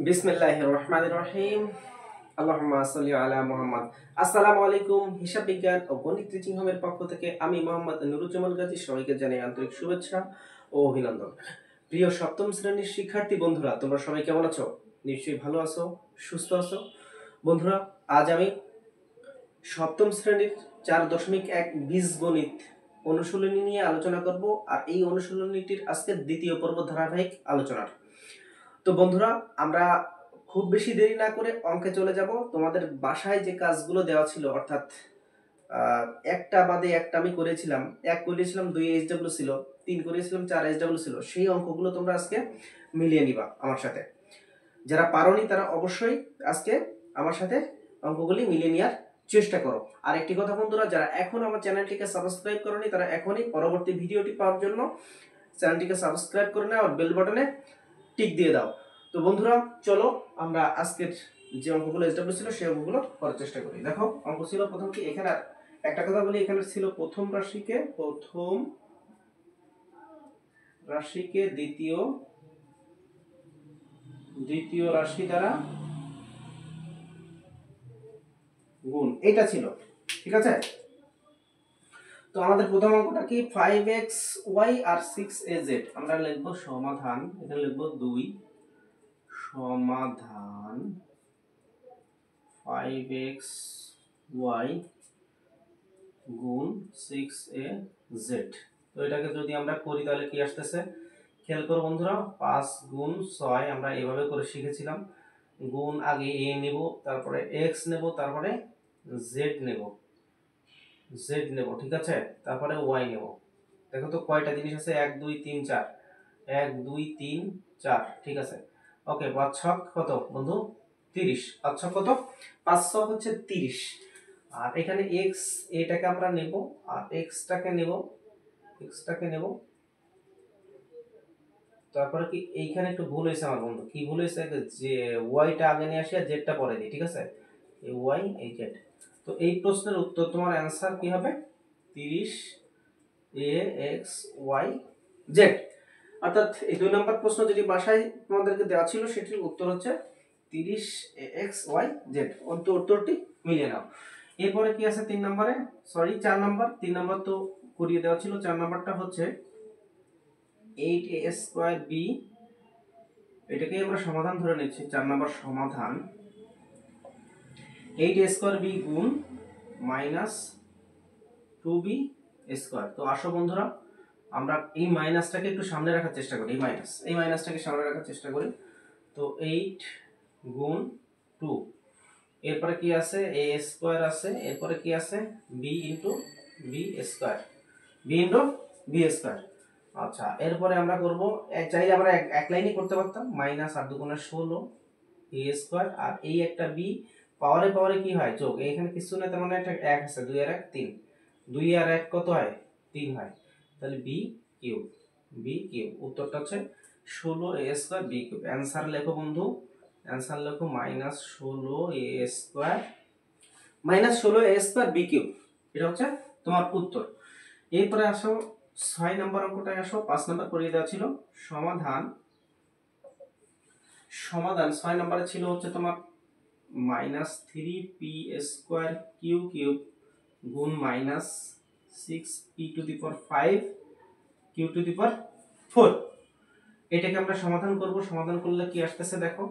বিসমিল্লাহির রহমানির রহিম। আল্লাহুম্মা সাল্লি আলা মুহাম্মদ। আসসালামু আলাইকুম। হিসাব বিজ্ঞান ও গণিত টিচিং হোমের পক্ষ থেকে আমি মোহাম্মদ নুরুজ্জামান গাজী সবাইকে জানাই আন্তরিক শুভেচ্ছা ও অভিনন্দন। প্রিয় সপ্তম শ্রেণীর শিক্ষার্থী বন্ধুরা, তোমরা সবাই কেমন আছো? নিশ্চয়ই ভালো আছো, সুস্থ আছো। বন্ধুরা, আজ আমি সপ্তম শ্রেণীর 4.1 বীজগণিত অনুশীলনী নিয়ে আলোচনা করব। আর এই অনুশীলনীটির আজকে দ্বিতীয় পর্ব ধারাবাহিক আলোচনার। তো বন্ধুরা, আমরা খুব বেশি দেরি না করে অঙ্কে চলে যাব। তোমাদের বাসায় যে কাজগুলো দেওয়া ছিল, অর্থাৎ একটা বাদে একটা আমি করেছিলাম, 1 করেছিলাম, 2 এইচডব্লিউ ছিল, 3 করেছিলাম, 4 এইচডব্লিউ ছিল, সেই অঙ্কগুলো তোমরা আজকে মিলিয়ে নিবা আমার সাথে। যারা পারোনি তারা অবশ্যই আজকে আমার সাথে অঙ্কগুলি মিলিয়ে নেওয়ার চেষ্টা করো। আর একটি কথা বন্ধুরা, যারা এখন আমার চ্যানেলটিকে সাবস্ক্রাইব করোনি তারা এখনই পরবর্তী ভিডিওটি পাওয়ার জন্য চ্যানেলটিকে সাবস্ক্রাইব করে নাও আর বেল বাটনে টিক দিয়ে দাও। তো বন্ধুরা, চলো আমরা আজকের যে অঙ্কগুলো এসডব্লিউ ছিল সেই অঙ্কগুলো করার চেষ্টা করি। দেখো, অঙ্ক ছিল প্রথম কি, এখানে একটা কথা বলি, এখানে ছিল প্রথম রাশিকে দ্বিতীয় রাশি দ্বারা গুণ, এটা ছিল, ঠিক আছে। তো আমাদের প্রথম অঙ্কটা কি, 5xy আর 6az। আমরা লিখব সমাধান, এখানে লিখব 2 সমাধান 5xy গুণ 6az। তো এটাকে যদি আমরা করি তাহলে কি আসতেছে, খেয়াল করো বন্ধুরা, 5 গুণ 6 আমরা এভাবে করে শিখেছিলাম। গুণ আগে a নেব, তারপরে x নেব, তারপরে z নেব, ঠিক আছে, তারপরে y নেব। দেখো তো কয়টা জিনিস আছে, 1 2 3 4, 1 2 3 4, ঠিক আছে। ওকে, 5 ছক কত বন্ধু, 30। 5 ছক কত, 5 ছক হচ্ছে 30। আর এখানে x, এটাকে আমরা নেব আর x টাকে নেব। তারপরে কি এইখানে একটু ভুল হয়েছে আমার বন্ধু, কি ভুল হয়েছে, যে y টা আগে নিয়ে আসি আর z টা পরে দিই, ঠিক আছে, এই y এই z। তো এই প্রশ্নের উত্তর, তোমার অ্যানসার কি হবে, 30 ax y z। অর্থাৎ এই 2 নম্বর প্রশ্ন যেটি বাসায় তোমাদেরকে দেওয়া ছিল সেটির উত্তর হচ্ছে 30 ax y z। উত্তরটি মিলিয়ে নাও। এরপরে কি আছে 3 নম্বরে, সরি 4 নম্বর, 3 নম্বর তো করিয়ে দেওয়া ছিল। 4 নম্বরটা হচ্ছে 8a স্কয়ার b, এটাকে আমরা সমাধান ধরে নিচ্ছি। 4 নম্বর সমাধান 8a স্কয়ার b গুণ -2b স্কয়ার। তো আসো বন্ধুরা, আমরা এই মাইনাসটাকে একটু সামনে রাখার চেষ্টা করি, এই মাইনাসটাকে সামনে রাখার চেষ্টা করি। তো 8 গুণ 2, এরপরে কি আছে, a স্কয়ার আছে, এরপরে কি আছে, b ইনটু b স্কয়ার, আচ্ছা। এরপরে আমরা করব, চাইলে আমরা এক লাইনই করতে পারতাম, মাইনাস আর দুগুণে 16 a স্কয়ার, আর এই একটা b পাওয়ারে কি হয়, যোগ, এখানে কিছু না, তার মানে একটা 1 আছে, 2 আর 1 3, 2 আর 1 কত হয়, 3 হয়, তাহলে b কিউব, উত্তরটা হচ্ছে 16 a square b cube. Answer লেখো বন্ধু, অ্যানসার লেখো -16 a স্কয়ার b কিউব, এটা হচ্ছে তোমার উত্তর। এরপরে আসো 6 নম্বর অঙ্কটায় আসো, 5 নম্বর করিয়ে দেওয়া ছিল। সমাধান 6 নম্বরে ছিল হচ্ছে তোমার -3p স্কয়ার কিউ কিউব গুণ -6p to the power 5 q to the power 4। এটাকে আমরা সমাধান করব। সমাধান করলে কি আসতেছে দেখো,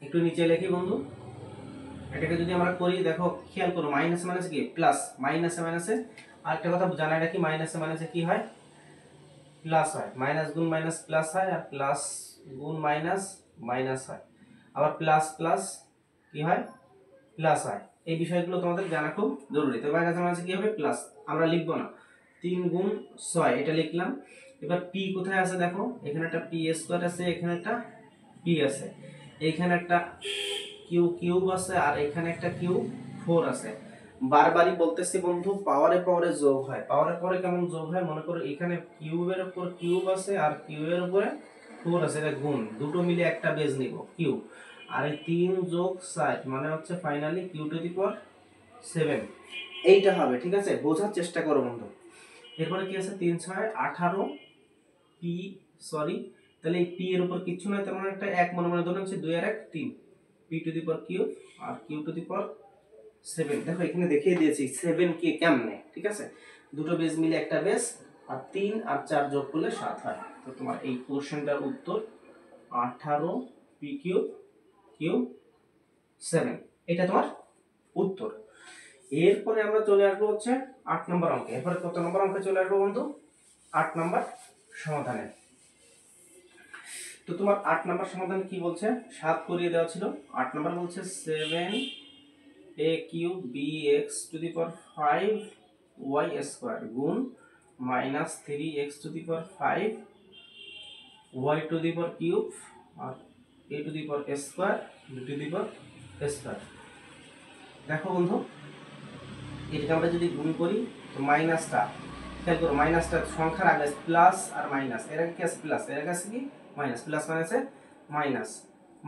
একটু নিচে লিখি বন্ধু। এটাকে যদি আমরা করি, দেখো খেয়াল করো, মাইনাস মাইনাস কি প্লাস, মাইনাসে আরেকটা কথা জানাই রাখি, মাইনাসে কি হয়, প্লাস হয়। মাইনাস গুণ মাইনাস প্লাস হয়, আর প্লাস গুণ মাইনাস মাইনাস হয়, আবার প্লাস প্লাস কি হয়, প্লাস হয়। এই বিষয়গুলো তোমাদের জানা খুব জরুরি। তো মাইনাসে কি হবে, প্লাস। আমরা লিখবো না, 3 গুণ 6 এটা লিখলাম। এবার p কোথায় আছে দেখো, এখানে একটা p স্কয়ার আছে, এখানে একটা p আছে, এখানে একটা কিউব আছে, আর এখানে একটা Q4 আছে। বারবারই বলতেছি বন্ধু, পাওয়ারে যোগ হয়। পাওয়ারে কেমন যোগ হয়, মনে করো এখানে কিউবের উপর কিউব আছে আর কিউবের উপরে 4 আছে, এটা গুণ, দুটো মিলে একটা বেজ নিব কিউব, আর এই 3 যোগ 7 মানে হচ্ছে finally Q to the power 7, এইটা হবে, ঠিক আছে। বোঝার চেষ্টা করো বন্ধু। এরপরে কি আছে, 3 6 18 p, সরি তাহলে এই পি এর উপর কিছু নয়, তার মানে একটা এক মনে মনে ধরে হচ্ছে 2 আর 1 3, p to the power cube আর কিউ টু দি পাওয়ার 7। দেখো এখানে দেখিয়ে দিয়েছি 7 কে কেমনে, ঠিক আছে? দুটো বেস মিলে একটা বেস, আর 3 আর 4 যোগ করলে 7 হয়। তো তোমার এই কোশ্চেনটার উত্তর 18 পি কিউব কিউ 7, এটা তোমার উত্তর। এরপরে আমরা চলে আসবো হচ্ছে 8 নম্বর অঙ্কে। এরপরে কত নম্বর অঙ্কে চলে আসবো বন্ধু? 8 নম্বর সমাধানে। তো তোমার 8 নম্বর সমাধান কি বলছে? 7 করিয়ে দেওয়া ছিল, 8 নম্বর বলছে 7 a cube bx to the power 5 y square গুণ minus 3x to the power 5 y to the power cube আর a to the power square b to the power square. দেখো বন্ধু, এটাকে আমরা যদি গুণ করি তো মাইনাসটা খেয়াল করো, মাইনাসটা সংখ্যার আগে প্লাস আর মাইনাস, এর আগে কি আছে প্লাস, এর আগে আছে কি মাইনাস, প্লাস মাইনাসে মাইনাস,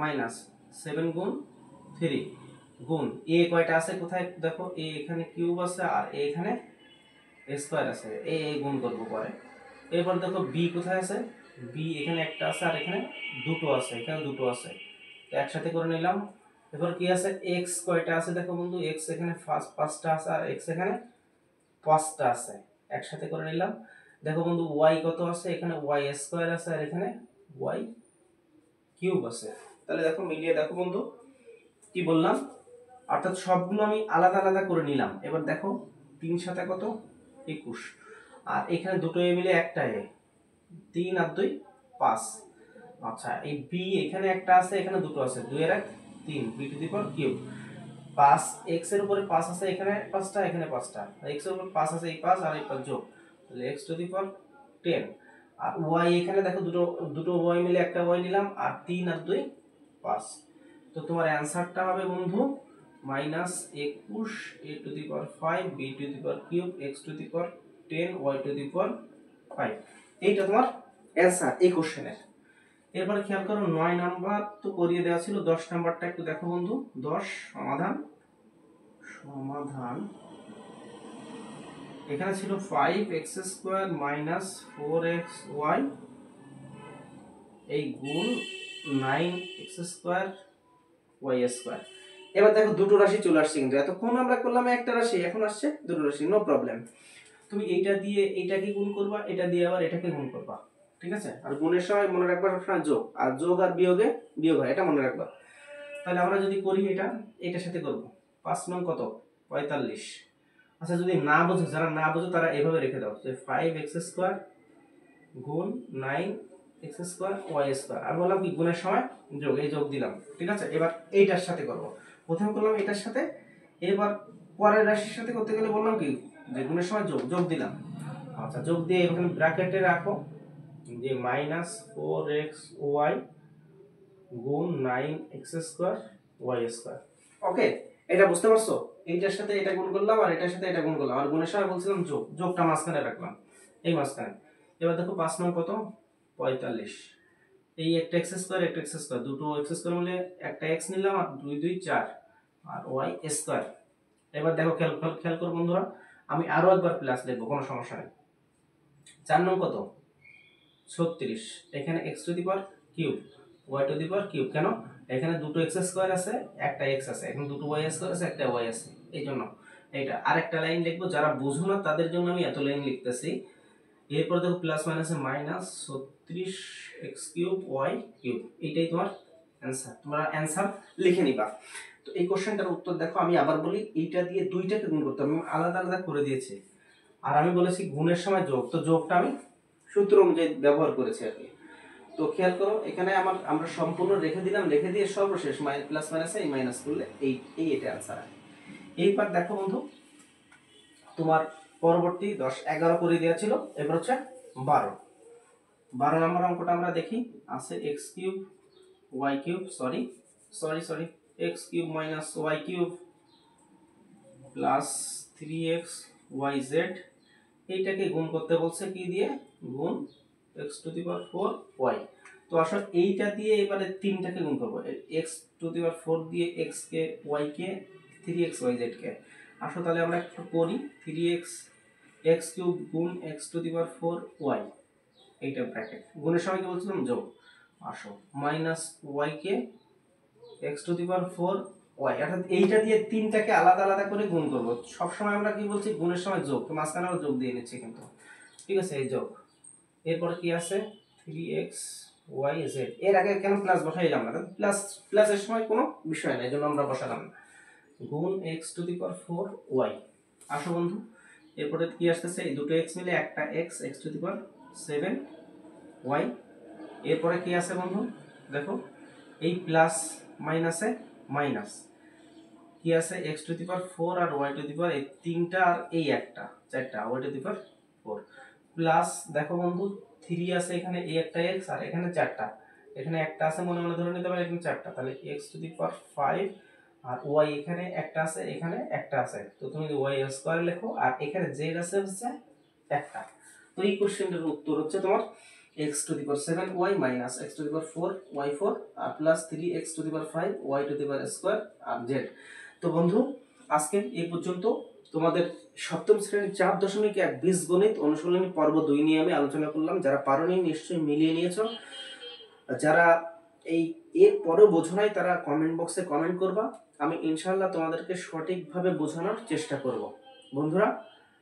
মাইনাস 7 গুণ 3 গুণ এ কয়টা আছে কোথায় দেখো, এ এখানে কিউব আছে আর এ এখানে স্কয়ার আছে, এ গুণ করব পরে। এরপর দেখো বি কোথায় আছে, বি এখানে একটা আছে আর এখানে দুটো আছে, এখানে দুটো আছে, তো একসাথে করে নিলাম। এরপর কি আছে, এক্স কয়টা আছে দেখো বন্ধু, এক্স এখানে পাঁচটা আছে আর এক্স এখানে পাঁচটা আছে, একসাথে করে নিলাম। দেখো বন্ধু ওয়াই কত আছে, এখানে ওয়াই স্কয়ার আছে আর এখানে ওয়াই কিউব আছে। তাহলে দেখো মিলিয়ে দেখো বন্ধু কি বললাম, অর্থাৎ সবগুলো আমি আলাদা আলাদা করে নিলাম। এবার দেখো 3 সাথে কত 21, আর এখানে দুটো এ মিলে একটা এ, 3 আর 2 5। আচ্ছা এই বি এখানে একটা আছে এখানে দুটো আছে, 2 এর 1 3, b to the power cube 5, x এর উপরে 5 আছে এখানে 5টা এখানে 5টা, x এর উপর 5 আছে এই 5 আর এই 5 যোগ, তাহলে x টু দি পাওয়ার 10। আর y এখানে দেখো দুটো দুটো y মিলে একটা y নিলাম, আর 3 আর 2 5। তো তোমার অ্যানসারটা হবে বন্ধু minus 21 a to the power 5 b to the power cube x to the power 10 y to the power 5। এইটা তোমার অ্যানসার এই কোশ্চেনের। এরপরে খেয়াল করো 9 নাম্বার তো করিয়ে দেওয়া ছিল, 10 নাম্বারটা একটু দেখো বন্ধু। 10 সমাধান, সমাধান এখানে ছিল 5x স্কয়ার মাইনাস 4xy এই গুণ 9x স্কয়ার y স্কয়ার। এবার দেখো দুটো রাশি চলে আসছে, কিন্তু এতক্ষণ আমরা করলাম একটা রাশি, এখন আসছে দুটো রাশি, নো প্রবলেম। তুমি এইটা দিয়ে এইটাকে গুণ করবা, এটা দিয়ে আবার এটাকে গুণ করবা, ঠিক আছে? আর গুণের সময় মনে রাখবা সবসময় যোগ, আর যোগ আর বিয়োগে বিয়োগ হয়, এটা মনে রাখবা। তাহলে আমরা যদি করি এটা এটার সাথে করব, 5 নং কত 45। আচ্ছা যদি না বোঝো, যারা না বোঝো তারা এভাবে রেখে দাও যে 5x স্কয়ার গুণ 9x স্কয়ার y স্কয়ার। আমি বললাম কি গুণের সময় যোগ, এই যোগ দিলাম, ঠিক আছে? এবার এইটার সাথে করব, প্রথমে করলাম এটার সাথে, এবার পরের রাশির সাথে করতে গেলে বললাম কি যে গুণের সময় যোগ, যোগ দিলাম। আচ্ছা যোগ দিয়ে এখানে ব্র্যাকেটে রাখো যে মাইনাস 4xy গুণ 9x স্কয়ার y স্কয়ার। ওকে, এটা বুঝতে পারছো? এইটার সাথে এটা গুণ করলাম আর এটার সাথে এটা গুণ করলাম, আর গুণের সময় বলছিলাম যোগ, যোগটা মাঝখানে রাখলাম, এই মাঝখানে। এবার দেখো 5 নং কত 45, এই একটা x স্কয়ার একটা x স্কয়ার, দুটো x স্কয়ার মিলে একটা x নিলাম আর 2 2 4 আর y স্কয়ার। এবার দেখো খেয়াল করো বন্ধুরা, আমি আরো একবার প্লাস লিখবো, কোনো সমস্যা নেই। 4 নং কত 36, এখানে x to the power cube y to the power cube, কেন এখানে দুটো x স্কয়ার আছে একটা x আছে, এখানে দুটো y স্কয়ার আছে একটা y আছে, এই জন্য এইটা আরেকটা লাইন লিখবো। যারা বুঝো না তাদের জন্য আমি এত লাইন লিখতেছি। এরপর দেখো প্লাস মাইনাসে minus 36x cube y cube, এইটাই তোমার অ্যানসার। তোমরা অ্যানসার লিখে নিবা। তো এই কোশ্চেনটার উত্তর দেখো, আমি আবার বলি এইটা দিয়ে দুইটাকে গুণ করতে হবে, আমি আলাদা আলাদা করে দিয়েছি। আর আমি বলেছি গুণের সময় যোগ, তো যোগটা আমি সূত্র অনুযায়ী ব্যবহার করেছি আর কি। তো খেয়াল করো এখানে আমরা সম্পূর্ণ রেখে দিলাম, রেখে দিয়ে সর্বশেষ প্লাস মাইনাসে এই মাইনাস করলে এটা অ্যানসার। এইবার দেখো বন্ধু তোমার পরবর্তী 10 11 করে দেওয়া ছিল, এবার হচ্ছে 12 নম্বর অঙ্কটা আমরা দেখি। আছে x cube y cube sorry x cube minus y cube plus 3x yz, এইটাকে গুণ করতে বলছে কি দিয়ে, গুণ x to the power 4 y। তো আসলে এইটা দিয়ে এবারে তিনটাকে গুণ করব, x টু দি পাওয়ার 4 দিয়ে x কে y কে 3x yz কে। আসলে তাহলে আমরা একটু করি, 3x x কিউব গুণ x to the power 4 y এইটা ব্র্যাকেট, গুণের সময় কি বলছিলাম যোগ। আসো মাইনাস ওয়াই কে x to the power 4 y, অর্থাৎ এইটা দিয়ে তিনটাকে আলাদা আলাদা করে গুণ করব। সব সময় আমরা কি বলছি গুণের সময় যোগ, তো মাঝখানে আমরা যোগ দিয়ে নিচ্ছি কিন্তু, ঠিক আছে এই যোগ। এরপর কি আছে 3x y z, এর আগে কেন প্লাস বসাইলাম না, প্লাস প্লাসের সময় কোনো বিষয় নাই, এজন্য আমরা বসালাম না, গুণ x to the power 4 y। আসো বন্ধু এরপরে কি আসতেছে, এই দুটো x মিলে একটা x, x to the power 7 y। এরপরে কি আছে বন্ধু দেখো, এই প্লাস মাইনাসে মাইনাস, কি আছে x টু দি পাওয়ার 4 আর y টু দি পাওয়ার, এই তিনটা আর এই একটা, চারটা y to the power 4 plus দেখো বন্ধু 3 আছে এখানে, এই একটা x আর এখানে চারটা, এখানে একটা আছে মনে মনে ধরে নিতে পারে, এখানে চারটা, তাহলে x টু দি পাওয়ার 5 আর y এখানে একটা আছে এখানে একটা আছে, তো তুমি y স্কয়ার লেখো, আর এখানে z আছে হচ্ছে একটা। তো এই কোশ্চেনটার উত্তর হচ্ছে তোমার x to the power 7y minus x to the power 4 y4 আর plus 3x to the power 5 y to the power square আর z। তো বন্ধু আজকে এই পর্যন্ত তোমাদের সপ্তম শ্রেণীর 4.1 বীজগণিত অনুশীলনী পর্ব 2 নিয়ে আমি আলোচনা করলাম। যারা পারোনি নিশ্চয়ই মিলিয়ে নিয়েছো, যারা এই এর পরেও বোঝো নাই তারা কমেন্ট বক্সে কমেন্ট করবা, আমি ইনশাআল্লাহ তোমাদেরকে সঠিকভাবে বোঝানোর চেষ্টা করব। বন্ধুরা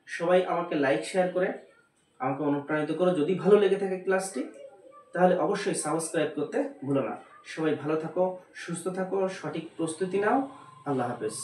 সবাই আমাকে লাইক শেয়ার করে আমাকে অনুপ্রাণিত করো, যদি ভালো লেগে থাকে ক্লাসটি তাহলে অবশ্যই সাবস্ক্রাইব করতে ভুলো না। সবাই ভালো থাকো, সুস্থ থাকো, সঠিক প্রস্তুতি নাও। আল্লাহ হাফেজ।